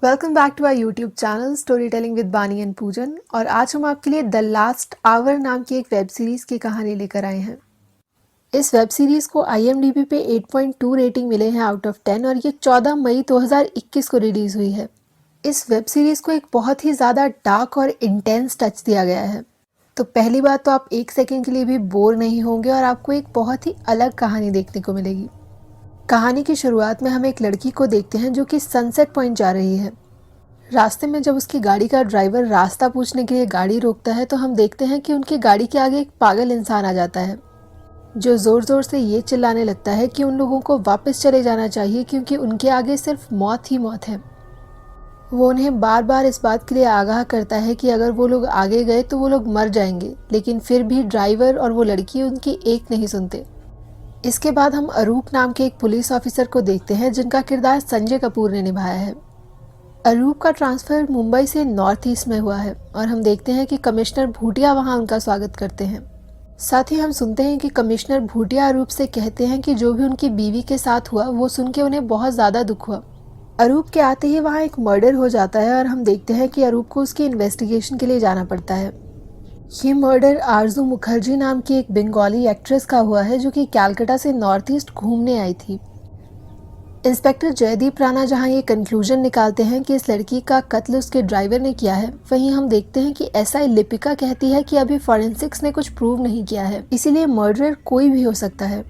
Welcome back to our YouTube channel story telling with Baani and Poojan. और आज हम आपके लिए द लास्ट आवर नाम की एक वेब सीरीज़ की कहानी लेकर आए हैं। इस वेब सीरीज़ को IMDb पे 8.2 रेटिंग मिले हैं आउट ऑफ 10 और ये 14 मई 2021 को रिलीज़ हुई है। इस वेब सीरीज़ को एक बहुत ही ज़्यादा डार्क और इंटेंस टच दिया गया है। तो पहली बात तो आप एक सेकेंड के लिए भी बोर नहीं होंगे और आपको एक बहुत ही अलग कहानी देखने को मिलेगी। कहानी की शुरुआत में हम एक लड़की को देखते हैं जो कि सनसेट पॉइंट जा रही है। रास्ते में जब उसकी गाड़ी का ड्राइवर रास्ता पूछने के लिए गाड़ी रोकता है तो हम देखते हैं कि उनकी गाड़ी के आगे एक पागल इंसान आ जाता है जो ज़ोर ज़ोर से ये चिल्लाने लगता है कि उन लोगों को वापस चले जाना चाहिए क्योंकि उनके आगे सिर्फ मौत ही मौत है। वो उन्हें बार बार इस बात के लिए आगाह करता है कि अगर वो लोग आगे गए तो वो लोग मर जाएंगे, लेकिन फिर भी ड्राइवर और वो लड़की उनकी एक नहीं सुनते। इसके बाद हम अरूप नाम के एक पुलिस ऑफिसर को देखते हैं जिनका किरदार संजय कपूर ने निभाया है। अरूप का ट्रांसफ़र मुंबई से नॉर्थ ईस्ट में हुआ है और हम देखते हैं कि कमिश्नर भूटिया वहां उनका स्वागत करते हैं। साथ ही हम सुनते हैं कि कमिश्नर भूटिया अरूप से कहते हैं कि जो भी उनकी बीवी के साथ हुआ वो सुन के उन्हें बहुत ज़्यादा दुख हुआ। अरूप के आते ही वहाँ एक मर्डर हो जाता है और हम देखते हैं कि अरूप को उसकी इन्वेस्टिगेशन के लिए जाना पड़ता है। ये मर्डर आरजू मुखर्जी नाम की एक बंगाली एक्ट्रेस का हुआ है जो कि कैलकाटा से नॉर्थ ईस्ट घूमने आई थी। इंस्पेक्टर जयदीप राणा जहां ये कंक्लूजन निकालते हैं कि इस लड़की का कत्ल उसके ड्राइवर ने किया है, वहीं हम देखते हैं कि SI लिपिका कहती है कि अभी फॉरेंसिक्स ने कुछ प्रूव नहीं किया है, इसीलिए मर्डरर कोई भी हो सकता है।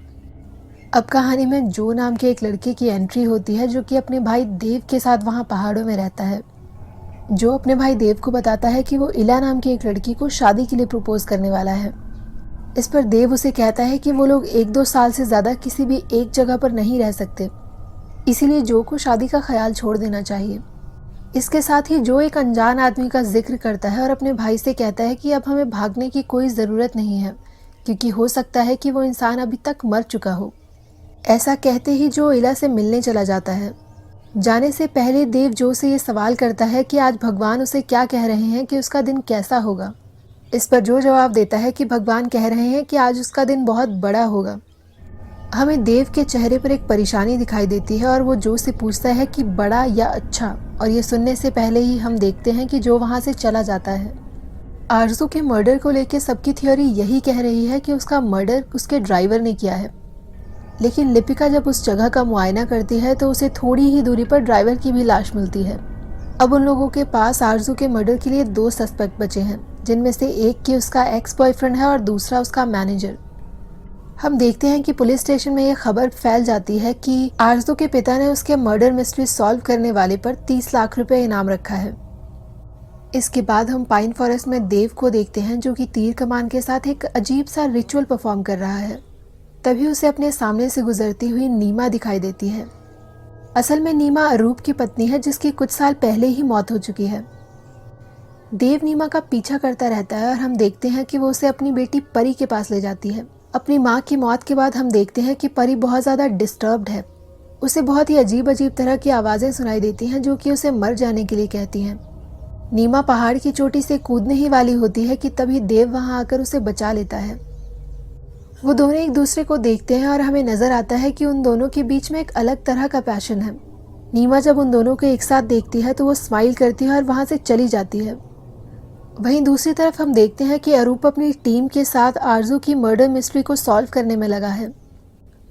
अब कहानी में जो नाम के एक लड़के की एंट्री होती है जो कि अपने भाई देव के साथ वहाँ पहाड़ों में रहता है। जो अपने भाई देव को बताता है कि वो इला नाम की एक लड़की को शादी के लिए प्रपोज करने वाला है। इस पर देव उसे कहता है कि वो लोग 1-2 साल से ज़्यादा किसी भी एक जगह पर नहीं रह सकते, इसीलिए जो को शादी का ख्याल छोड़ देना चाहिए। इसके साथ ही जो एक अनजान आदमी का जिक्र करता है और अपने भाई से कहता है कि अब हमें भागने की कोई ज़रूरत नहीं है क्योंकि हो सकता है कि वो इंसान अभी तक मर चुका हो। ऐसा कहते ही जो इला से मिलने चला जाता है। जाने से पहले देव जो से ये सवाल करता है कि आज भगवान उसे क्या कह रहे हैं कि उसका दिन कैसा होगा। इस पर जो जवाब देता है कि भगवान कह रहे हैं कि आज उसका दिन बहुत बड़ा होगा। हमें देव के चेहरे पर एक परेशानी दिखाई देती है और वो जो से पूछता है कि बड़ा या अच्छा, और ये सुनने से पहले ही हम देखते हैं कि जो वहाँ से चला जाता है। आरजू के मर्डर को लेकर सबकी थ्योरी यही कह रही है कि उसका मर्डर उसके ड्राइवर ने किया है, लेकिन लिपिका जब उस जगह का मुआयना करती है तो उसे थोड़ी ही दूरी पर ड्राइवर की भी लाश मिलती है। अब उन लोगों के पास आरजू के मर्डर के लिए 2 सस्पेक्ट बचे हैं, जिनमें से एक की उसका एक्स बॉयफ्रेंड है और दूसरा उसका मैनेजर। हम देखते हैं कि पुलिस स्टेशन में यह खबर फैल जाती है कि आरजू के पिता ने उसके मर्डर मिस्ट्री सॉल्व करने वाले पर 30 लाख रुपए इनाम रखा है। इसके बाद हम पाइन फॉरेस्ट में देव को देखते हैं जो कि तीर कमान के साथ एक अजीब सा रिचुअल परफॉर्म कर रहा है। तभी उसे अपने सामने से गुजरती हुई नीमा दिखाई देती है। असल में नीमा अरूप की पत्नी है जिसकी कुछ साल पहले ही मौत हो चुकी है। देव नीमा का पीछा करता रहता है और हम देखते हैं कि वो उसे अपनी बेटी परी के पास ले जाती है। अपनी माँ की मौत के बाद हम देखते हैं कि परी बहुत ज़्यादा डिस्टर्ब्ड है। उसे बहुत ही अजीब अजीब तरह की आवाज़ें सुनाई देती हैं जो कि उसे मर जाने के लिए कहती हैं। नीमा पहाड़ की चोटी से कूदने ही वाली होती है कि तभी देव वहाँ आकर उसे बचा लेता है। वो दोनों एक दूसरे को देखते हैं और हमें नजर आता है कि उन दोनों के बीच में एक अलग तरह का पैशन है। नीमा जब उन दोनों को एक साथ देखती है तो वो स्माइल करती है और वहाँ से चली जाती है। वहीं दूसरी तरफ हम देखते हैं कि अरूप अपनी टीम के साथ आरजू की मर्डर मिस्ट्री को सॉल्व करने में लगा है।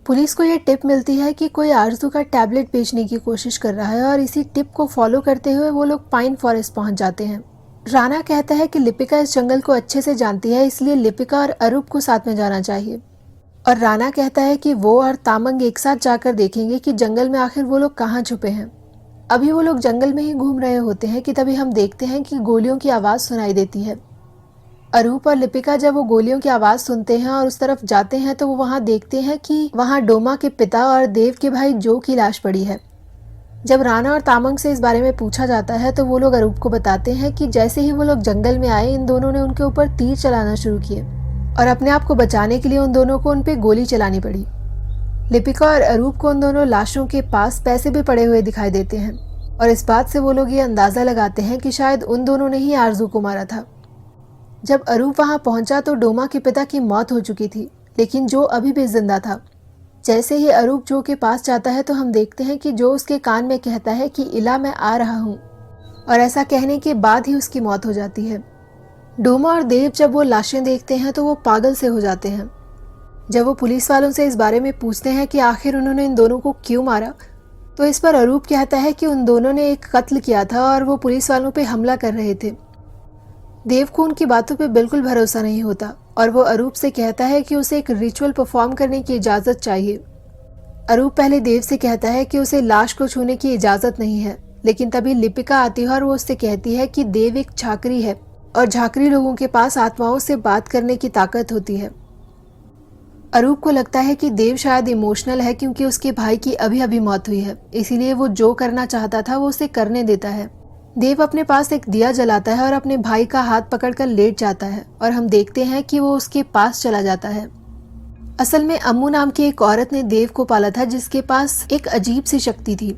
पुलिस को यह टिप मिलती है कि कोई आरजू का टैबलेट बेचने की कोशिश कर रहा है और इसी टिप को फॉलो करते हुए वो लोग पाइन फॉरेस्ट पहुंच जाते हैं। राणा कहता है कि लिपिका इस जंगल को अच्छे से जानती है, इसलिए लिपिका और अरूप को साथ में जाना चाहिए। और राणा कहता है कि वो और तामंग एक साथ जाकर देखेंगे कि जंगल में आखिर वो लोग कहाँ छुपे हैं। अभी वो लोग जंगल में ही घूम रहे होते हैं कि तभी हम देखते हैं कि गोलियों की आवाज़ सुनाई देती है। अरूप और लिपिका जब वो गोलियों की आवाज़ सुनते हैं और उस तरफ जाते हैं तो वो वहाँ देखते हैं कि वहाँ डोमा के पिता और देव के भाई जो की लाश पड़ी है। जब राणा और तामंग से इस बारे में पूछा जाता है तो वो लोग अरूप को बताते हैं कि जैसे ही वो लोग जंगल में आए इन दोनों ने उनके ऊपर तीर चलाना शुरू किए और अपने आप को बचाने के लिए उन दोनों को उन पे गोली चलानी पड़ी। लिपिका और अरूप को उन दोनों लाशों के पास पैसे भी पड़े हुए दिखाई देते हैं और इस बात से वो लोग ये अंदाज़ा लगाते हैं कि शायद उन दोनों ने ही आरजू को मारा था। जब अरूप वहाँ पहुँचा तो डोमा के पिता की मौत हो चुकी थी, लेकिन जो अभी भी जिंदा था। जैसे ही अरूप जो के पास जाता है तो हम देखते हैं कि जो उसके कान में कहता है कि इला मैं आ रहा हूँ। और ऐसा कहने के बाद ही उसकी मौत हो जाती है। डोमा और देव जब वो लाशें देखते हैं तो वो पागल से हो जाते हैं। जब वो पुलिस वालों से इस बारे में पूछते हैं कि आखिर उन्होंने इन दोनों को क्यों मारा, तो इस पर अरूप कहता है कि उन दोनों ने एक कत्ल किया था और वो पुलिस वालों पे हमला कर रहे थे। देव को उनकी बातों पे बिल्कुल भरोसा नहीं होता और वो अरूप से कहता है कि उसे एक रिचुअल परफॉर्म करने की इजाज़त चाहिए। अरूप पहले देव से कहता है कि उसे लाश को छूने की इजाज़त नहीं है, लेकिन तभी लिपिका आती है और वो उससे कहती है कि देव एक झाकरी है और झाकरी लोगों के पास आत्माओं से बात करने की ताकत होती है। अरूप को लगता है कि देव शायद इमोशनल है क्योंकि उसके भाई की अभी अभी मौत हुई है, इसीलिए वो जो करना चाहता था वो उसे करने देता है। देव अपने पास एक दिया जलाता है और अपने भाई का हाथ पकड़कर लेट जाता है और हम देखते हैं कि वो उसके पास चला जाता है। असल में अम्मू नाम की एक औरत ने देव को पाला था जिसके पास एक अजीब सी शक्ति थी।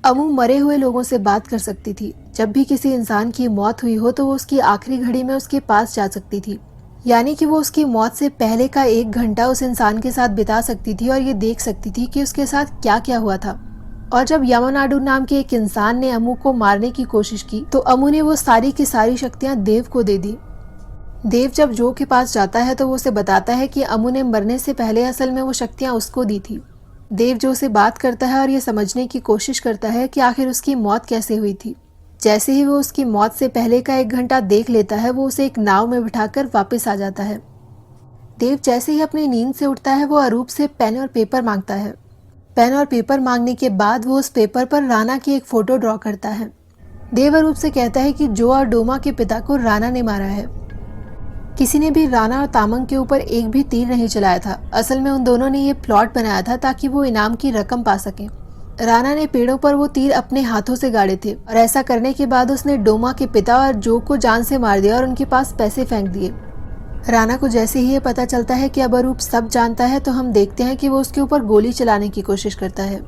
अम्मू मरे हुए लोगों से बात कर सकती थी। जब भी किसी इंसान की मौत हुई हो तो वो उसकी आखिरी घड़ी में उसके पास जा सकती थी, यानी कि वो उसकी मौत से पहले का 1 घंटा उस इंसान के साथ बिता सकती थी और ये देख सकती थी कि उसके साथ क्या क्या हुआ था। और जब यमनाडू नाम के एक इंसान ने अम्मू को मारने की कोशिश की तो अम्मू ने वो सारी की सारी शक्तियां देव को दे दी। देव जब जो के पास जाता है तो वो उसे बताता है कि अम्मू ने मरने से पहले असल में वो शक्तियां उसको दी थी। देव जो से बात करता है और ये समझने की कोशिश करता है कि आखिर उसकी मौत कैसे हुई थी। जैसे ही वो उसकी मौत से पहले का 1 घंटा देख लेता है वो उसे एक नाव में बिठाकर वापस आ जाता है। देव जैसे ही अपनी नींद से उठता है वो अरूप से पेन और पेपर मांगता है। पेन और पेपर मांगने के बाद वो उस पेपर पर राणा की एक फोटो ड्रॉ करता है। देव अरूप से कहता है कि जो और डोमा के पिता को राणा ने मारा है। किसी ने भी राणा और तामंग के ऊपर एक भी तीर नहीं चलाया था। असल में उन दोनों ने ये प्लॉट बनाया था ताकि वो इनाम की रकम पा सकें। राणा ने पेड़ों पर वो तीर अपने हाथों से गाड़े थे और ऐसा करने के बाद उसने डोमा के पिता और जो को जान से मार दिया और उनके पास पैसे फेंक दिए। राणा को जैसे ही ये पता चलता है कि अब अरूप सब जानता है तो हम देखते हैं कि वो उसके ऊपर गोली चलाने की कोशिश करता है,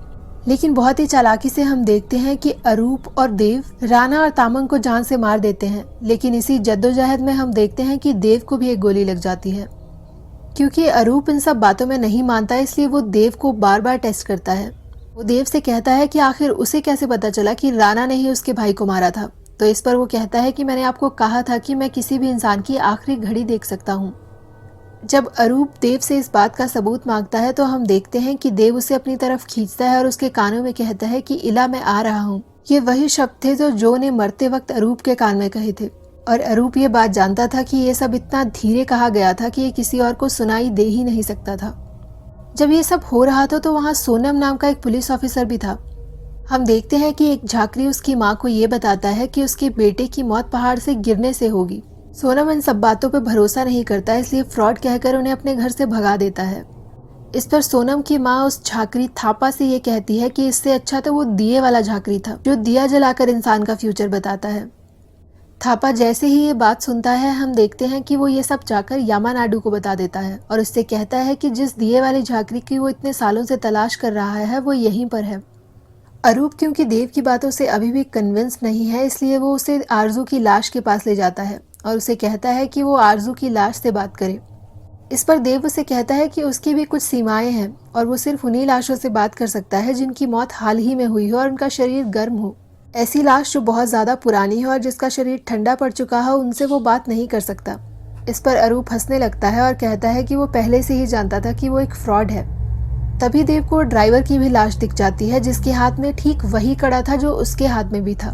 लेकिन बहुत ही चालाकी से हम देखते हैं कि अरूप और देव राणा और तामंग को जान से मार देते हैं। लेकिन इसी जद्दोजहद में हम देखते हैं कि देव को भी एक गोली लग जाती है। क्योंकि अरूप इन सब बातों में नहीं मानता इसलिए वो देव को बार बार टेस्ट करता है। वो देव से कहता है कि आखिर उसे कैसे पता चला कि राणा ने ही उसके भाई को मारा था। तो इस पर वो कहता है कि मैंने आपको कहा था कि मैं किसी भी इंसान की आखिरी घड़ी देख सकता हूँ। जब अरूप देव से इस बात का सबूत मांगता है तो हम देखते हैं कि देव उसे अपनी तरफ खींचता है और उसके कानों में कहता है कि इला मैं आ रहा हूँ। ये वही शब्द थे जो ने मरते वक्त अरूप के कान में कहे थे और अरूप ये बात जानता था कि ये सब इतना धीरे कहा गया था कि ये किसी और को सुनाई दे ही नहीं सकता था। जब ये सब हो रहा था तो वहाँ सोनम नाम का एक पुलिस ऑफिसर भी था। हम देखते हैं कि एक झाकरी उसकी माँ को ये बताता है कि उसके बेटे की मौत पहाड़ से गिरने से होगी। सोनम इन सब बातों पर भरोसा नहीं करता इसलिए फ्रॉड कहकर उन्हें अपने घर से भगा देता है। इस पर सोनम की माँ उस झाकरी थापा से ये कहती है कि इससे अच्छा तो वो दिए वाला झाकरी था जो दिया जलाकर इंसान का फ्यूचर बताता है। थापा जैसे ही ये बात सुनता है हम देखते हैं कि वो ये सब जाकर यामानाडू को बता देता है और उससे कहता है कि जिस दिए वाली झाकरी की वो इतने सालों से तलाश कर रहा है वो यहीं पर है। अरूप क्योंकि देव की बातों से अभी भी कन्विंस नहीं है इसलिए वो उसे आरजू की लाश के पास ले जाता है और उसे कहता है कि वो आरजू की लाश से बात करे। इस पर देव उसे कहता है कि उसकी भी कुछ सीमाएं हैं और वो सिर्फ उन्हीं लाशों से बात कर सकता है जिनकी मौत हाल ही में हुई हो और उनका शरीर गर्म हो। ऐसी लाश जो बहुत ज़्यादा पुरानी हो और जिसका शरीर ठंडा पड़ चुका हो उनसे वो बात नहीं कर सकता। इस पर अरूप हंसने लगता है और कहता है कि वो पहले से ही जानता था कि वो एक फ्रॉड है। तभी देव को ड्राइवर की भी लाश दिख जाती है जिसके हाथ में ठीक वही कड़ा था जो उसके हाथ में भी था।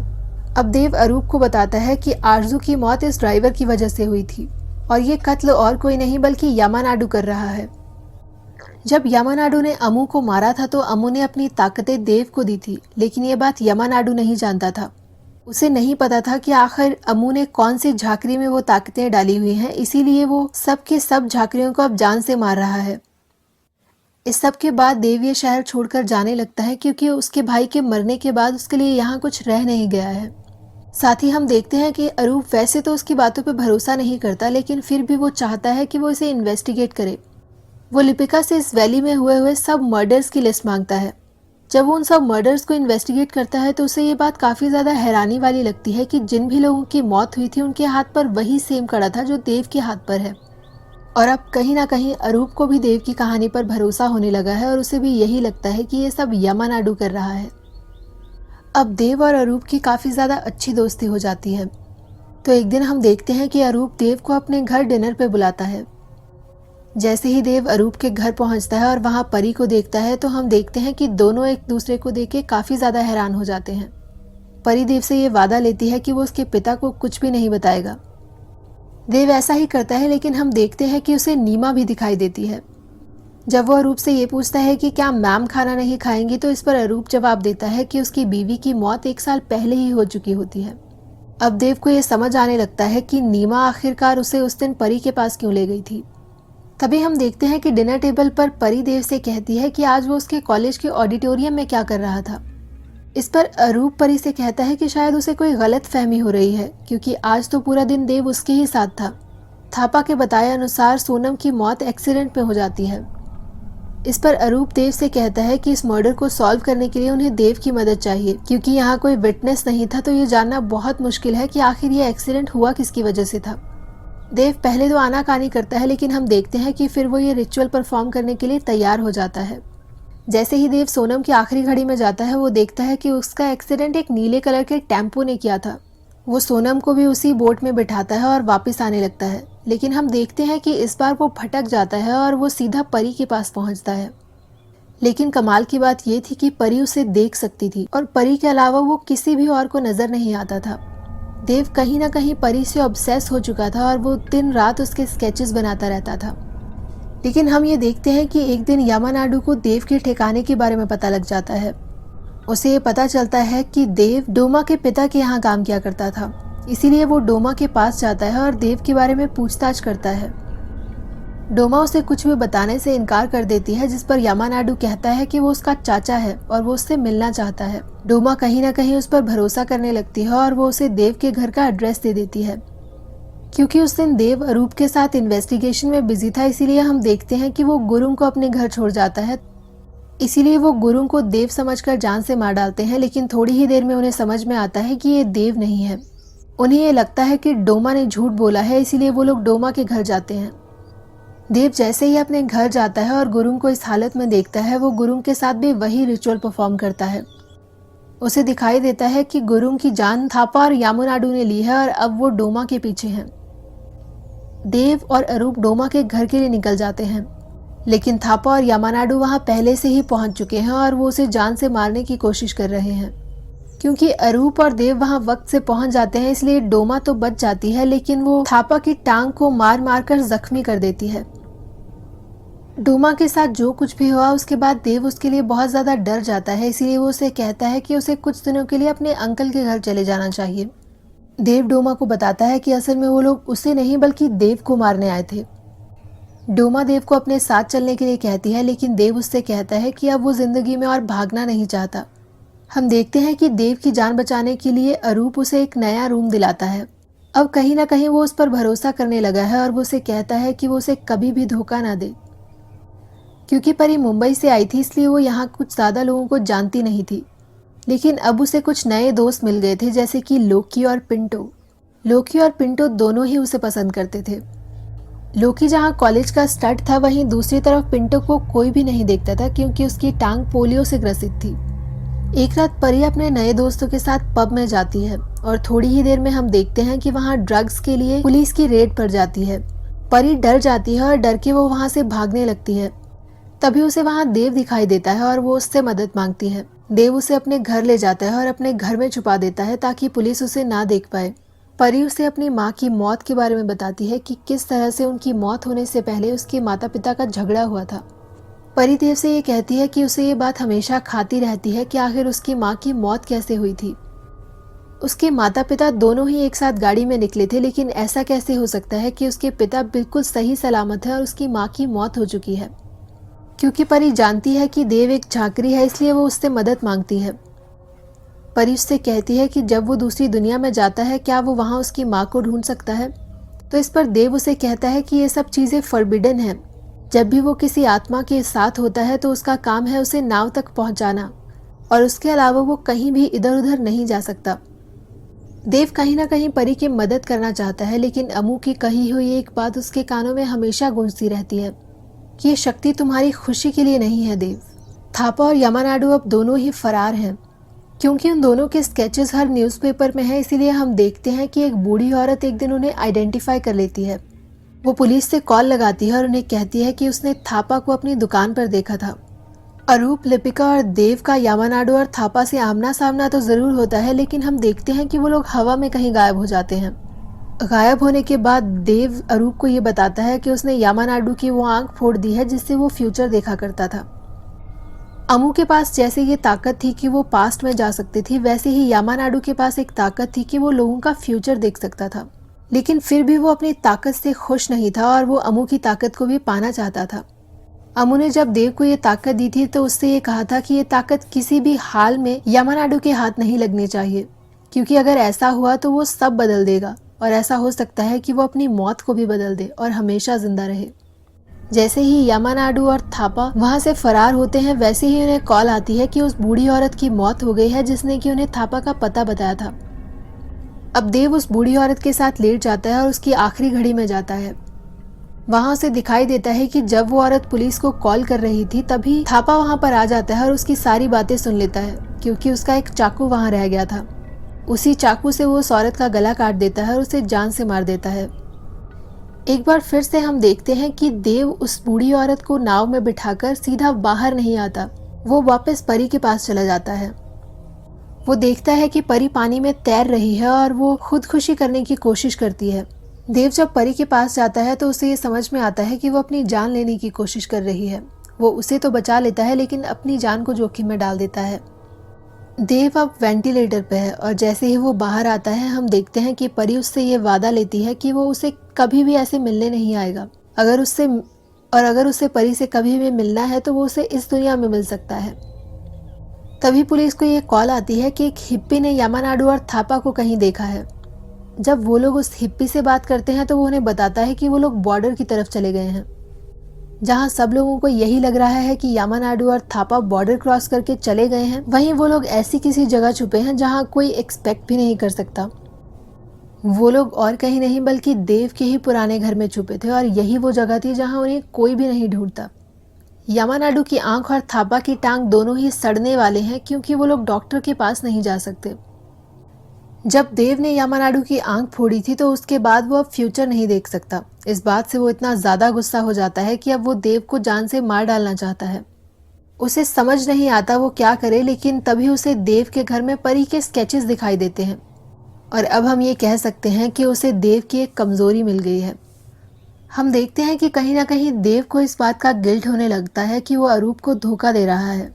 अब देव अरूप को बताता है कि आरजू की मौत इस ड्राइवर की वजह से हुई थी और ये कत्ल और कोई नहीं बल्कि यामानाडू कर रहा है। जब यामानाडू ने अम्मू को मारा था तो अम्मू ने अपनी ताकतें देव को दी थी, लेकिन ये बात यामानाडू नहीं जानता था। उसे नहीं पता था कि आखिर अम्मू ने कौन सी झाकरी में वो ताकतें डाली हुई हैं, इसीलिए वो सब के सब झाकरियों को अब जान से मार रहा है। इस सब के बाद देव ये शहर छोड़कर जाने लगता है क्योंकि उसके भाई के मरने के बाद उसके लिए यहाँ कुछ रह नहीं गया है। साथ ही हम देखते हैं कि अरूप वैसे तो उसकी बातों पर भरोसा नहीं करता, लेकिन फिर भी वो चाहता है कि वो इसे इन्वेस्टिगेट करे। वो लिपिका से इस वैली में हुए सब मर्डर्स की लिस्ट मांगता है। जब वो उन सब मर्डर्स को इन्वेस्टिगेट करता है तो उसे ये बात काफ़ी ज़्यादा हैरानी वाली लगती है कि जिन भी लोगों की मौत हुई थी उनके हाथ पर वही सेम कड़ा था जो देव के हाथ पर है। और अब कहीं ना कहीं अरूप को भी देव की कहानी पर भरोसा होने लगा है और उसे भी यही लगता है कि ये सब यामानाडू कर रहा है। अब देव और अरूप की काफ़ी ज़्यादा अच्छी दोस्ती हो जाती है। तो एक दिन हम देखते हैं कि अरूप देव को अपने घर डिनर पे बुलाता है। जैसे ही देव अरूप के घर पहुंचता है और वहां परी को देखता है तो हम देखते हैं कि दोनों एक दूसरे को देख के काफ़ी ज़्यादा हैरान हो जाते हैं। परी देव से ये वादा लेती है कि वो उसके पिता को कुछ भी नहीं बताएगा। देव ऐसा ही करता है, लेकिन हम देखते हैं कि उसे नीमा भी दिखाई देती है। जब वो अरूप से ये पूछता है कि क्या मैम खाना नहीं खाएंगी, तो इस पर अरूप जवाब देता है कि उसकी बीवी की मौत 1 साल पहले ही हो चुकी होती है। अब देव को ये समझ आने लगता है कि नीमा आखिरकार उसे उस दिन परी के पास क्यों ले गई थी। तभी हम देखते हैं कि डिनर टेबल पर परी देव से कहती है कि आज वो उसके कॉलेज के ऑडिटोरियम में क्या कर रहा था। इस पर अरूप परी से कहता है कि शायद उसे कोई गलत फहमी हो रही है, क्योंकि आज तो पूरा दिन देव उसके ही साथ था। थापा के बताए अनुसार सोनम की मौत एक्सीडेंट में हो जाती है। इस पर अरूप देव से कहता है कि इस मर्डर को सॉल्व करने के लिए उन्हें देव की मदद चाहिए, क्योंकि यहाँ कोई विटनेस नहीं था, तो ये जानना बहुत मुश्किल है कि आखिर ये एक्सीडेंट हुआ किसकी वजह से था। देव पहले तो आनाकानी करता है, लेकिन हम देखते हैं कि फिर वो ये रिचुअल परफॉर्म करने के लिए तैयार हो जाता है। जैसे ही देव सोनम की आखिरी घड़ी में जाता है, वो देखता है कि उसका एक्सीडेंट एक नीले कलर के टेम्पो ने किया था। वो सोनम को भी उसी बोट में बिठाता है और वापस आने लगता है, लेकिन हम देखते हैं कि इस बार वो भटक जाता है और वो सीधा परी के पास पहुंचता है। लेकिन कमाल की बात ये थी कि परी उसे देख सकती थी और परी के अलावा वो किसी भी और को नजर नहीं आता था। देव कहीं ना कहीं परी से ऑब्सेस हो चुका था और वो दिन रात उसके स्केचेस बनाता रहता था। लेकिन हम ये देखते हैं कि एक दिन यामानाडू को देव के ठिकाने के बारे में पता लग जाता है। उसे ये पता चलता है कि देव डोमा के पिता के यहाँ काम किया करता था, इसीलिए वो डोमा के पास जाता है और देव के बारे में पूछताछ करता है। डोमा उसे कुछ भी बताने से इनकार कर देती है, जिस पर यामानाडू कहता है कि वो उसका चाचा है और वो उससे मिलना चाहता है। डोमा कहीं ना कहीं उस पर भरोसा करने लगती है और वो उसे देव के घर का एड्रेस दे देती है। क्योंकि उस दिन देव अरूप के साथ इन्वेस्टिगेशन में बिजी था, इसीलिए हम देखते हैं कि वो गुरुंग को अपने घर छोड़ जाता है। इसीलिए वो गुरुंग को देव समझकर जान से मार डालते हैं, लेकिन थोड़ी ही देर में उन्हें समझ में आता है कि ये देव नहीं है। उन्हें ये लगता है कि डोमा ने झूठ बोला है, इसीलिए वो लोग डोमा के घर जाते हैं। देव जैसे ही अपने घर जाता है और गुरुंग को इस हालत में देखता है, वो गुरुंग के साथ भी वही रिचुअल परफॉर्म करता है। उसे दिखाई देता है कि गुरुंग की जान थापा और यामानाडू ने ली है और अब वो डोमा के पीछे हैं। देव और अरूप डोमा के घर के लिए निकल जाते हैं, लेकिन थापा और यामानाडू वहां पहले से ही पहुंच चुके हैं और वो उसे जान से मारने की कोशिश कर रहे हैं। क्योंकि अरूप और देव वहां वक्त से पहुंच जाते हैं, इसलिए डोमा तो बच जाती है, लेकिन वो थापा की टांग को मार मार कर जख्मी कर देती है। डोमा के साथ जो कुछ भी हुआ उसके बाद देव उसके लिए बहुत ज्यादा डर जाता है, इसीलिए वो उसे कहता है कि उसे कुछ दिनों के लिए अपने अंकल के घर चले जाना चाहिए। देव डोमा को बताता है कि असल में वो लोग उसे नहीं बल्कि देव को मारने आए थे। डोमा देव को अपने साथ चलने के लिए कहती है, लेकिन देव उससे कहता है कि अब वो जिंदगी में और भागना नहीं चाहता। हम देखते हैं कि देव की जान बचाने के लिए अरूप उसे एक नया रूम दिलाता है। अब कहीं ना कहीं वो उस पर भरोसा करने लगा है और वो उसे कहता है कि वो उसे कभी भी धोखा ना दे। क्योंकि परी मुंबई से आई थी, इसलिए वो यहाँ कुछ ज़्यादा लोगों को जानती नहीं थी, लेकिन अब उसे कुछ नए दोस्त मिल गए थे, जैसे कि लोकी और पिंटो। लोकी और पिंटो दोनों ही उसे पसंद करते थे। लोकी जहाँ कॉलेज का स्टड था, वहीं दूसरी तरफ पिंटो को कोई भी नहीं देखता था, क्योंकि उसकी टांग पोलियो से ग्रसित थी। एक रात परी अपने नए दोस्तों के साथ पब में जाती है और थोड़ी ही देर में हम देखते हैं कि वहाँ ड्रग्स के लिए पुलिस की रेड पड़ जाती है। परी डर जाती है और डर के वो वहाँ से भागने लगती है। तभी उसे वहाँ देव दिखाई देता है और वो उससे मदद मांगती है। देव उसे अपने घर ले जाता है और अपने घर में छुपा देता है ताकि पुलिस उसे ना देख पाए। परी उसे अपनी माँ की मौत के बारे में बताती है कि किस तरह से उनकी मौत होने से पहले उसके माता पिता का झगड़ा हुआ था। परी देव से ये कहती है कि उसे ये बात हमेशा खाती रहती है कि आखिर उसकी माँ की मौत कैसे हुई थी। उसके माता पिता दोनों ही एक साथ गाड़ी में निकले थे, लेकिन ऐसा कैसे हो सकता है कि उसके पिता बिल्कुल सही सलामत है और उसकी माँ की मौत हो चुकी है। क्योंकि परी जानती है कि देव एक झांकरी है, इसलिए वो उससे मदद मांगती है। परी उससे कहती है कि जब वो दूसरी दुनिया में जाता है, क्या वो वहाँ उसकी माँ को ढूंढ सकता है। तो इस पर देव उसे कहता है कि ये सब चीज़ें फॉरबिडन हैं। जब भी वो किसी आत्मा के साथ होता है तो उसका काम है उसे नाव तक पहुँचाना, और उसके अलावा वो कहीं भी इधर उधर नहीं जा सकता। देव कहीं ना कहीं परी की मदद करना चाहता है, लेकिन अमू की कही हुई एक बात उसके कानों में हमेशा गूंजती रहती है कि ये शक्ति तुम्हारी खुशी के लिए नहीं है देव। थापा और यामानाडू अब दोनों ही फरार हैं, क्योंकि उन दोनों के स्केचेस हर न्यूज़पेपर में हैं, इसीलिए हम देखते हैं कि एक बूढ़ी औरत एक दिन उन्हें आइडेंटिफाई कर लेती है। वो पुलिस से कॉल लगाती है और उन्हें कहती है कि उसने थापा को अपनी दुकान पर देखा था। अरूप, लिपिका और देव का यामानाडू और थापा से आमना सामना तो जरूर होता है, लेकिन हम देखते हैं कि वो लोग हवा में कहीं गायब हो जाते हैं। गायब होने के बाद देव अरूप को ये बताता है कि उसने यामानाडू की वो आंख फोड़ दी है जिससे वो फ्यूचर देखा करता था। अमू के पास जैसे ये ताकत थी कि वो पास्ट में जा सकती थी, वैसे ही यामानाडू के पास एक ताकत थी कि वो लोगों का फ्यूचर देख सकता था। लेकिन फिर भी वो अपनी ताकत से खुश नहीं था और वो अमू की ताकत को भी पाना चाहता था। अमू ने जब देव को ये ताकत दी थी तो उससे ये कहा था कि ये ताकत किसी भी हाल में यामानाडू के हाथ नहीं लगनी चाहिए, क्योंकि अगर ऐसा हुआ तो वो सब बदल देगा और ऐसा हो सकता है कि वो अपनी मौत को भी बदल दे और हमेशा जिंदा रहे। जैसे ही यामानाडू और थापा वहां से फरार होते हैं, वैसे ही उन्हें कॉल आती है कि उस बूढ़ी औरत की मौत हो गई है जिसने कि उन्हें थापा का पता बताया था। अब देव उस बूढ़ी औरत के साथ लेट जाता है और उसकी आखिरी घड़ी में जाता है। वहां उसे दिखाई देता है कि जब वो औरत पुलिस को कॉल कर रही थी तभी थापा वहां पर आ जाता है और उसकी सारी बातें सुन लेता है, क्योंकि उसका एक चाकू वहां रह गया था। उसी चाकू से वो उस औरत का गला काट देता है और उसे जान से मार देता है। एक बार फिर से हम देखते हैं कि देव उस बूढ़ी औरत को नाव में बिठाकर सीधा बाहर नहीं आता, वो वापस परी के पास चला जाता है। वो देखता है कि परी पानी में तैर रही है और वो खुदकुशी करने की कोशिश करती है। देव जब परी के पास जाता है तो उसे ये समझ में आता है कि वो अपनी जान लेने की कोशिश कर रही है। वो उसे तो बचा लेता है लेकिन अपनी जान को जोखिम में डाल देता है। देव अब वेंटिलेटर पे है और जैसे ही वो बाहर आता है हम देखते हैं कि परी उससे ये वादा लेती है कि वो उसे कभी भी ऐसे मिलने नहीं आएगा। अगर उसे परी से कभी भी मिलना है तो वो उसे इस दुनिया में मिल सकता है। तभी पुलिस को ये कॉल आती है कि एक हिप्पी ने यामानाडू और थापा को कहीं देखा है। जब वो लोग उस हिप्पी से बात करते हैं तो वो उन्हें बताता है कि वो लोग बॉर्डर की तरफ चले गए हैं। जहां सब लोगों को यही लग रहा है कि यामानाडू और थापा बॉर्डर क्रॉस करके चले गए हैं, वहीं वो लोग ऐसी किसी जगह छुपे हैं जहां कोई एक्सपेक्ट भी नहीं कर सकता। वो लोग और कहीं नहीं बल्कि देव के ही पुराने घर में छुपे थे और यही वो जगह थी जहां उन्हें कोई भी नहीं ढूंढता। यामानाडू की आंख और थापा की टांग दोनों ही सड़ने वाले हैं क्योंकि वो लोग डॉक्टर के पास नहीं जा सकते। जब देव ने यामानाडू की आंख फोड़ी थी तो उसके बाद वो अब फ्यूचर नहीं देख सकता। इस बात से वो इतना ज्यादा गुस्सा हो जाता है कि अब वो देव को जान से मार डालना चाहता है। उसे समझ नहीं आता वो क्या करे, लेकिन तभी उसे देव के घर में परी के स्केचेस दिखाई देते हैं और अब हम ये कह सकते हैं कि उसे देव की एक कमजोरी मिल गई है। हम देखते हैं कि कहीं ना कहीं देव को इस बात का गिल्ट होने लगता है कि वो अरूप को धोखा दे रहा है,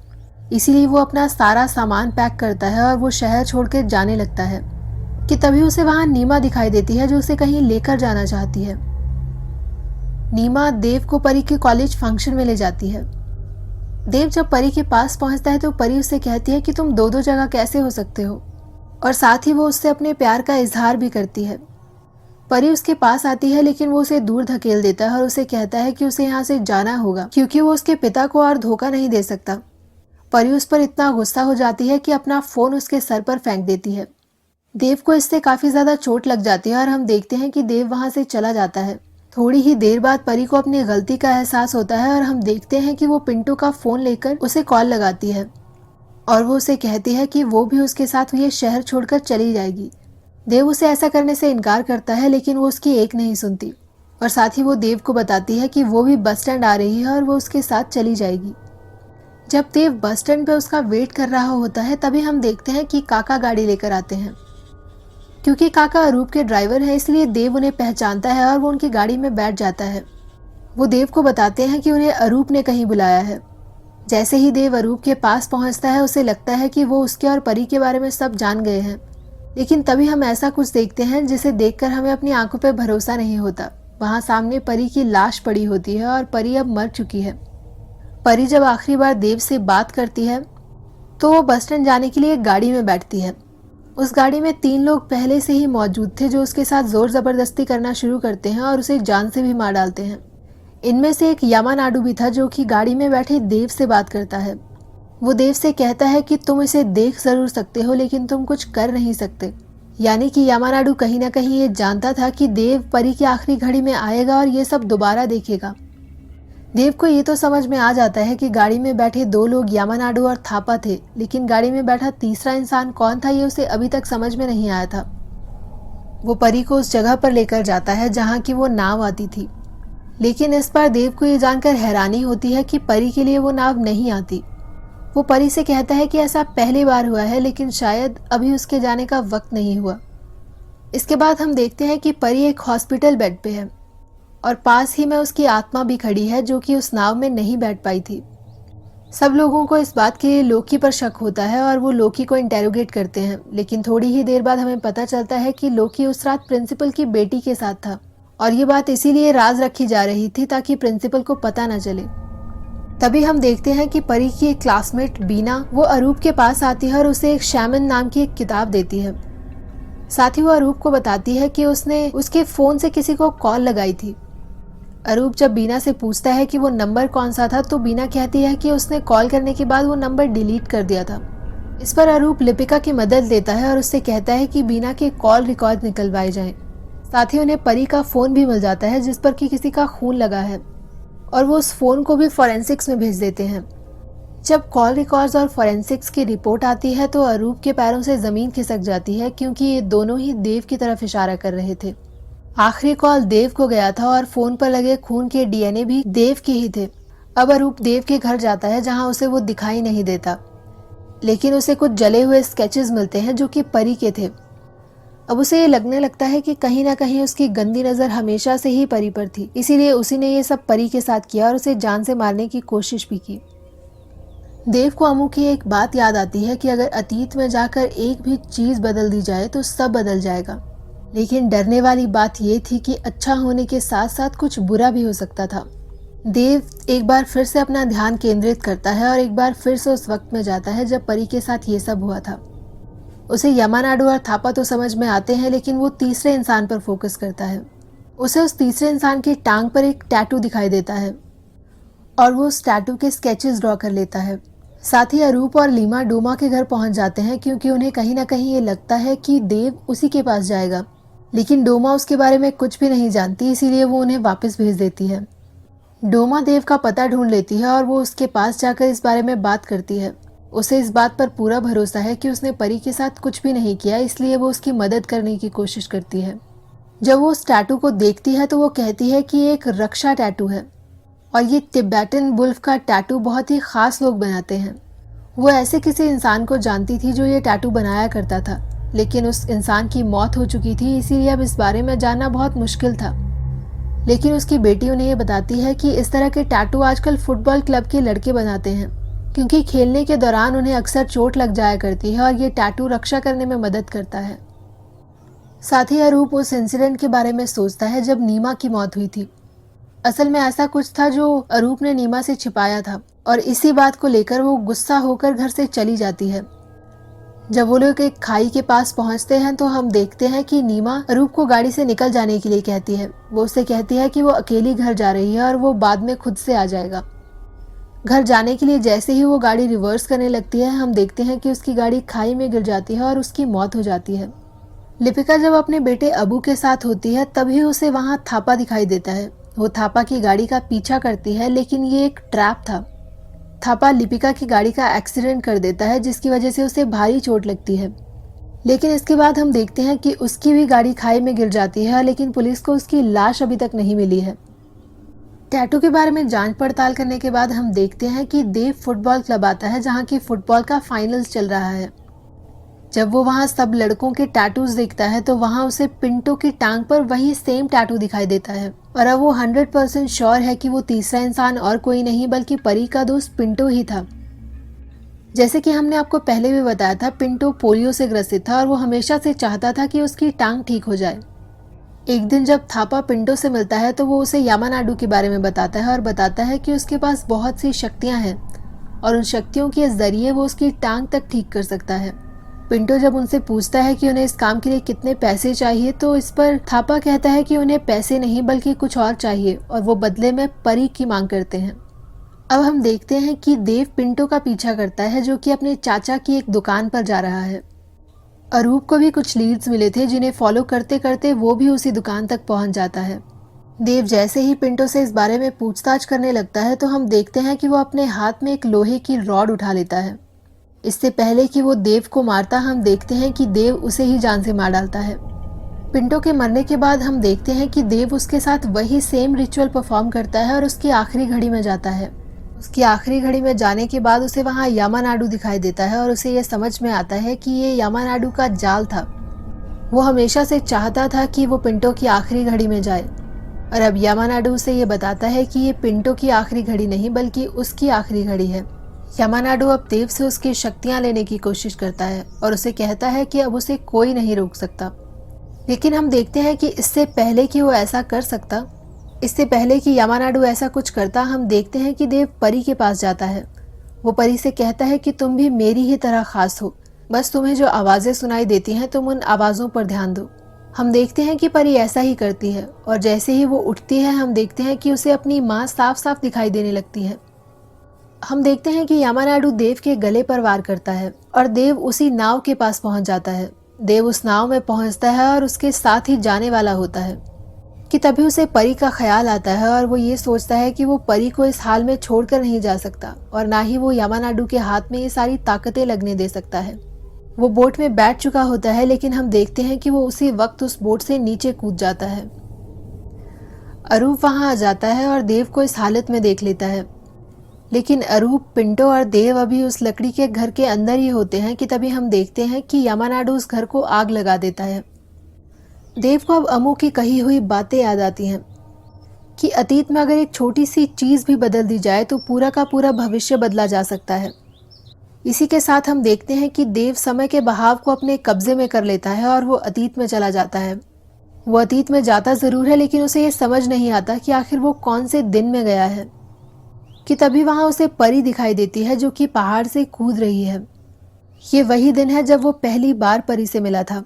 इसीलिए वो अपना सारा सामान पैक करता है और वो शहर छोड़कर जाने लगता है कि तभी उसे वहां नीमा दिखाई देती है जो उसे कहीं लेकर जाना चाहती है। नीमा देव को परी के कॉलेज फंक्शन में ले जाती है। देव जब परी के पास पहुंचता है तो परी उससे कहती है कि तुम दो दो जगह कैसे हो सकते हो, और साथ ही वो उससे अपने प्यार का इजहार भी करती है। परी उसके पास आती है लेकिन वो उसे दूर धकेल देता है और उसे कहता है कि उसे यहाँ से जाना होगा क्योंकि वो उसके पिता को और धोखा नहीं दे सकता। परी उस पर इतना गुस्सा हो जाती है कि अपना फोन उसके सर पर फेंक देती है। देव को इससे काफी ज्यादा चोट लग जाती है और हम देखते हैं कि देव वहां से चला जाता है। थोड़ी ही देर बाद परी को अपनी गलती का एहसास होता है और हम देखते हैं कि वो पिंटू का फोन लेकर उसे कॉल लगाती है और वो उसे कहती है कि वो भी उसके साथ ये शहर छोड़कर चली जाएगी। देव उसे ऐसा करने से इनकार करता है लेकिन वो उसकी एक नहीं सुनती और साथ ही वो देव को बताती है कि वो भी बस स्टैंड आ रही है और वो उसके साथ चली जाएगी। जब देव बस स्टैंड पे उसका वेट कर रहा होता है तभी हम देखते हैं कि काका गाड़ी लेकर आते हैं। क्योंकि काका अरूप के ड्राइवर है इसलिए देव उन्हें पहचानता है और वो उनकी गाड़ी में बैठ जाता है। वो देव को बताते हैं कि उन्हें अरूप ने कहीं बुलाया है। जैसे ही देव अरूप के पास पहुंचता है उसे लगता है कि वो उसके और परी के बारे में सब जान गए हैं, लेकिन तभी हम ऐसा कुछ देखते हैं जिसे देखकर हमें अपनी आंखों पर भरोसा नहीं होता। वहां सामने परी की लाश पड़ी होती है और परी अब मर चुकी है। परी जब आखिरी बार देव से बात करती है तो वो बस स्टैंड जाने के लिए एक गाड़ी में बैठती है। उस गाड़ी में 3 लोग पहले से ही मौजूद थे जो उसके साथ जोर जबरदस्ती करना शुरू करते हैं और उसे जान से भी मार डालते हैं। इनमें से एक यामानाडू भी था जो कि गाड़ी में बैठे देव से बात करता है। वो देव से कहता है कि तुम इसे देख जरूर सकते हो लेकिन तुम कुछ कर नहीं सकते। यानी कि यामानाडू कहीं ना कहीं ये जानता था कि देव परी की आखिरी घड़ी में आएगा और ये सब दोबारा देखेगा। देव को ये तो समझ में आ जाता है कि गाड़ी में बैठे 2 लोग यामानाडू और थापा थे, लेकिन गाड़ी में बैठा तीसरा इंसान कौन था ये उसे अभी तक समझ में नहीं आया था। वो परी को उस जगह पर लेकर जाता है जहाँ की वो नाव आती थी, लेकिन इस बार देव को ये जानकर हैरानी होती है कि परी के लिए वो नाव नहीं आती। वो परी से कहता है कि ऐसा पहली बार हुआ है, लेकिन शायद अभी उसके जाने का वक्त नहीं हुआ। इसके बाद हम देखते हैं कि परी एक हॉस्पिटल बेड पे है और पास ही में उसकी आत्मा भी खड़ी है जो कि उस नाव में नहीं बैठ पाई थी। सब लोगों को इस बात के लिए लोकी पर शक होता है और वो लोकी को इंटेरोगेट करते हैं, लेकिन थोड़ी ही देर बाद हमें पता चलता है कि लोकी उस रात प्रिंसिपल की बेटी के साथ था और ये बात इसीलिए राज रखी जा रही थी ताकि प्रिंसिपल को पता न चले। तभी हम देखते हैं कि परी की एक क्लासमेट बीना वो अरूप के पास आती है और उसे एक शैमन नाम की एक किताब देती है। साथ ही वो अरूप को बताती है कि उसने उसके फोन से किसी को कॉल लगाई थी। अरूप जब बीना से पूछता है कि वो नंबर कौन सा था तो बीना कहती है कि उसने कॉल करने के बाद वो नंबर डिलीट कर दिया था। इस पर अरूप लिपिका की मदद लेता है और उससे कहता है कि बीना के कॉल रिकॉर्ड निकलवाए जाएं। साथ ही उन्हें परी का फोन भी मिल जाता है जिस पर कि किसी का खून लगा है और वो उस फोन को भी फॉरेंसिक्स में भेज देते हैं। जब कॉल रिकॉर्ड्स और फॉरेंसिक्स की रिपोर्ट आती है तो अरूप के पैरों से जमीन खिसक जाती है क्योंकि ये दोनों ही देव की तरफ इशारा कर रहे थे। आखिरी कॉल देव को गया था और फोन पर लगे खून के डीएनए भी देव के ही थे। अब अरूप देव के घर जाता है जहां उसे वो दिखाई नहीं देता, लेकिन उसे कुछ जले हुए स्केचेस मिलते हैं जो कि परी के थे। अब उसे ये लगने लगता है कि कहीं ना कहीं उसकी गंदी नजर हमेशा से ही परी पर थी, इसीलिए उसी ने ये सब परी के साथ किया और उसे जान से मारने की कोशिश भी की। देव को अमू की एक बात याद आती है कि अगर अतीत में जाकर एक भी चीज बदल दी जाए तो सब बदल जाएगा, लेकिन डरने वाली बात यह थी कि अच्छा होने के साथ साथ कुछ बुरा भी हो सकता था। देव एक बार फिर से अपना ध्यान केंद्रित करता है और एक बार फिर से उस वक्त में जाता है जब परी के साथ ये सब हुआ था। उसे यामानाडू और थापा तो समझ में आते हैं, लेकिन वो तीसरे इंसान पर फोकस करता है। उसे उस तीसरे इंसान की टांग पर एक टैटू दिखाई देता है और वो उस टैटू के स्केचेस ड्रॉ कर लेता है। साथ ही अरूप और लीमा डोमा के घर पहुंच जाते हैं क्योंकि उन्हें कहीं ना कहीं ये लगता है कि देव उसी के पास जाएगा, लेकिन डोमा उसके बारे में कुछ भी नहीं जानती, इसीलिए वो उन्हें वापस भेज देती है। डोमा देव का पता ढूंढ लेती है और वो उसके पास जाकर इस बारे में बात करती है। उसे इस बात पर पूरा भरोसा है कि उसने परी के साथ कुछ भी नहीं किया, इसलिए वो उसकी मदद करने की कोशिश करती है। जब वो उस टैटू को देखती है तो वो कहती है कि एक रक्षा टैटू है और ये तिब्बतन वुल्फ का टैटू बहुत ही खास लोग बनाते हैं। वो ऐसे किसी इंसान को जानती थी जो ये टैटू बनाया करता था, लेकिन उस इंसान की मौत हो चुकी थी, इसीलिए अब इस बारे में जानना बहुत मुश्किल था। लेकिन उसकी बेटी उन्हें ये बताती है कि इस तरह के टैटू आजकल फुटबॉल क्लब के लड़के बनाते हैं क्योंकि खेलने के दौरान उन्हें अक्सर चोट लग जाया करती है और ये टैटू रक्षा करने में मदद करता है। साथ ही अरूप उस इंसिडेंट के बारे में सोचता है जब नीमा की मौत हुई थी। असल में ऐसा कुछ था जो अरूप ने नीमा से छिपाया था और इसी बात को लेकर वो गुस्सा होकर घर से चली जाती है। जब वो लोग एक खाई के पास पहुंचते हैं तो हम देखते हैं कि नीमा अरूप को गाड़ी से निकल जाने के लिए कहती है। वो उससे कहती है कि वो अकेली घर जा रही है और वो बाद में खुद से आ जाएगा। घर जाने के लिए जैसे ही वो गाड़ी रिवर्स करने लगती है हम देखते हैं कि उसकी गाड़ी खाई में गिर जाती है और उसकी मौत हो जाती है। लिपिका जब अपने बेटे अबू के साथ होती है तभी उसे वहां थापा दिखाई देता है। वो थापा की गाड़ी का पीछा करती है, लेकिन ये एक ट्रैप था। थापा लिपिका की गाड़ी का एक्सीडेंट कर देता है जिसकी वजह से उसे भारी चोट लगती है, लेकिन इसके बाद हम देखते हैं कि उसकी भी गाड़ी खाई में गिर जाती है, लेकिन पुलिस को उसकी लाश अभी तक नहीं मिली है। टैटू के बारे में जांच पड़ताल करने के बाद हम देखते हैं कि देव फुटबॉल क्लब आता है जहां की फुटबॉल का फाइनल्स चल रहा है। जब वो वहां सब लड़कों के टैटूज देखता है तो वहां उसे पिंटो की टांग पर वही सेम टैटू दिखाई देता है और अब वो 100% श्योर है कि वो तीसरा इंसान और कोई नहीं बल्कि परी का दोस्त पिंटो ही था। जैसे कि हमने आपको पहले भी बताया था, पिंटो पोलियो से ग्रसित था और वो हमेशा से चाहता था कि उसकी टांग ठीक हो जाए। एक दिन जब थापा पिंटो से मिलता है तो वो उसे यामानाडू के बारे में बताता है और बताता है कि उसके पास बहुत सी शक्तियां हैं और उन शक्तियों के जरिए वो उसकी टांग तक ठीक कर सकता है। पिंटो जब उनसे पूछता है कि उन्हें इस काम के लिए कितने पैसे चाहिए तो इस पर थापा कहता है कि उन्हें पैसे नहीं बल्कि कुछ और चाहिए और वो बदले में परी की मांग करते हैं। अब हम देखते हैं कि देव पिंटो का पीछा करता है जो कि अपने चाचा की एक दुकान पर जा रहा है। अरूप को भी कुछ लीड्स मिले थे जिन्हें फॉलो करते करते वो भी उसी दुकान तक पहुंच जाता है। देव जैसे ही पिंटो से इस बारे में पूछताछ करने लगता है तो हम देखते हैं कि वो अपने हाथ में एक लोहे की रॉड उठा लेता है। इससे पहले कि वो देव को मारता, हम देखते हैं कि देव उसे ही जान से मार डालता है। पिंटो के मरने के बाद हम देखते हैं कि देव उसके साथ वही सेम रिचुअल परफॉर्म करता है और उसकी आखिरी घड़ी में जाता है। उसकी आखिरी घड़ी में जाने के बाद उसे वहाँ यामानाडू दिखाई देता है और उसे ये समझ में आता है कि ये यामानाडू का जाल था। वो हमेशा से चाहता था कि वो पिंटो की आखिरी घड़ी में जाए और अब यामानाडू उसे ये बताता है कि ये पिंटो की आखिरी घड़ी नहीं बल्कि उसकी आखिरी घड़ी है। यामानाडू अब देव से उसकी शक्तियाँ लेने की कोशिश करता है और उसे कहता है कि अब उसे कोई नहीं रोक सकता। लेकिन हम देखते हैं कि इससे पहले कि वो ऐसा कर सकता, इससे पहले कि यामानाडू ऐसा कुछ करता, हम देखते हैं कि देव परी के पास जाता है। वो परी से कहता है कि तुम भी मेरी ही तरह खास हो, बस तुम्हें जो आवाज़ें सुनाई देती हैं तुम उन आवाज़ों पर ध्यान दो। हम देखते हैं कि परी ऐसा ही करती है और जैसे ही वो उठती है हम देखते हैं कि उसे अपनी माँ साफ साफ दिखाई देने लगती है। हम देखते हैं कि यामानाडू देव के गले पर वार करता है और देव उसी नाव के पास पहुंच जाता है। देव उस नाव में पहुंचता है और उसके साथ ही जाने वाला होता है कि तभी उसे परी का ख्याल आता है और वो ये सोचता है कि वो परी को इस हाल में छोड़कर नहीं जा सकता और ना ही वो यामानाडू के हाथ में ये सारी ताकतें लगने दे सकता है। वो बोट में बैठ चुका होता है लेकिन हम देखते हैं कि वो उसी वक्त उस बोट से नीचे कूद जाता है। अरूप वहां आ जाता है और देव को इस हालत में देख लेता है, लेकिन अरूप, पिंटो और देव अभी उस लकड़ी के घर के अंदर ही होते हैं कि तभी हम देखते हैं कि यामानाडू उस घर को आग लगा देता है। देव को अब अमू की कही हुई बातें याद आती हैं कि अतीत में अगर एक छोटी सी चीज़ भी बदल दी जाए तो पूरा का पूरा भविष्य बदला जा सकता है। इसी के साथ हम देखते हैं कि देव समय के बहाव को अपने कब्जे में कर लेता है और वो अतीत में चला जाता है। वो अतीत में जाता ज़रूर है लेकिन उसे ये समझ नहीं आता कि आखिर वो कौन से दिन में गया है कि तभी वहाँ उसे परी दिखाई देती है जो कि पहाड़ से कूद रही है। ये वही दिन है जब वो पहली बार परी से मिला था।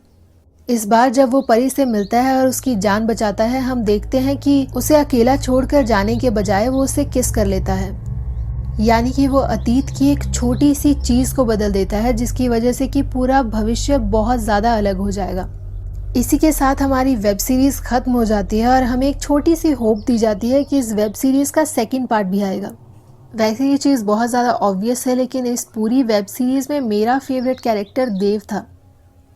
इस बार जब वो परी से मिलता है और उसकी जान बचाता है, हम देखते हैं कि उसे अकेला छोड़कर जाने के बजाय वो उसे किस कर लेता है, यानी कि वो अतीत की एक छोटी सी चीज़ को बदल देता है जिसकी वजह से कि पूरा भविष्य बहुत ज़्यादा अलग हो जाएगा। इसी के साथ हमारी वेब सीरीज़ ख़त्म हो जाती है और हमें एक छोटी सी होप दी जाती है कि इस वेब सीरीज़ का सेकंड पार्ट भी आएगा। वैसे ये चीज़ बहुत ज़्यादा ऑब्वियस है लेकिन इस पूरी वेब सीरीज़ में मेरा फेवरेट कैरेक्टर देव था।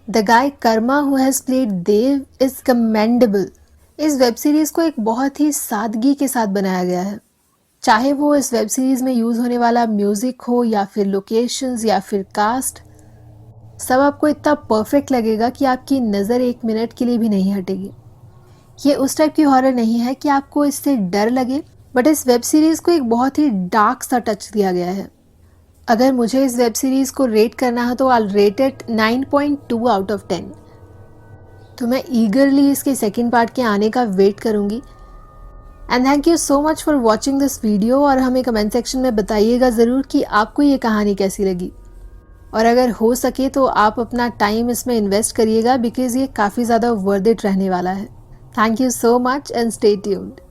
The guy Karma who has played Dev is commendable. इस वेब सीरीज़ को एक बहुत ही सादगी के साथ बनाया गया है, चाहे वो इस वेब सीरीज़ में यूज़ होने वाला म्यूज़िक हो या फिर लोकेशंस या फिर कास्ट, सब आपको इतना परफेक्ट लगेगा कि आपकी नज़र एक मिनट के लिए भी नहीं हटेगी। ये उस टाइप की हॉरर नहीं है कि आपको इससे डर लगे, बट इस वेब सीरीज़ को एक बहुत ही डार्क सा टच दिया गया है। अगर मुझे इस वेब सीरीज़ को रेट करना है तो आई रेट इट 9.2 आउट ऑफ 10। तो मैं ईगरली इसके सेकंड पार्ट के आने का वेट करूँगी। And thank you so much for watching this video और हमें कमेंट सेक्शन में बताइएगा ज़रूर कि आपको ये कहानी कैसी लगी और अगर हो सके तो आप अपना टाइम इसमें इन्वेस्ट करिएगा बिकॉज़ ये काफ़ी ज़्यादा वर्थ इट रहने वाला है। Thank you so much and stay tuned.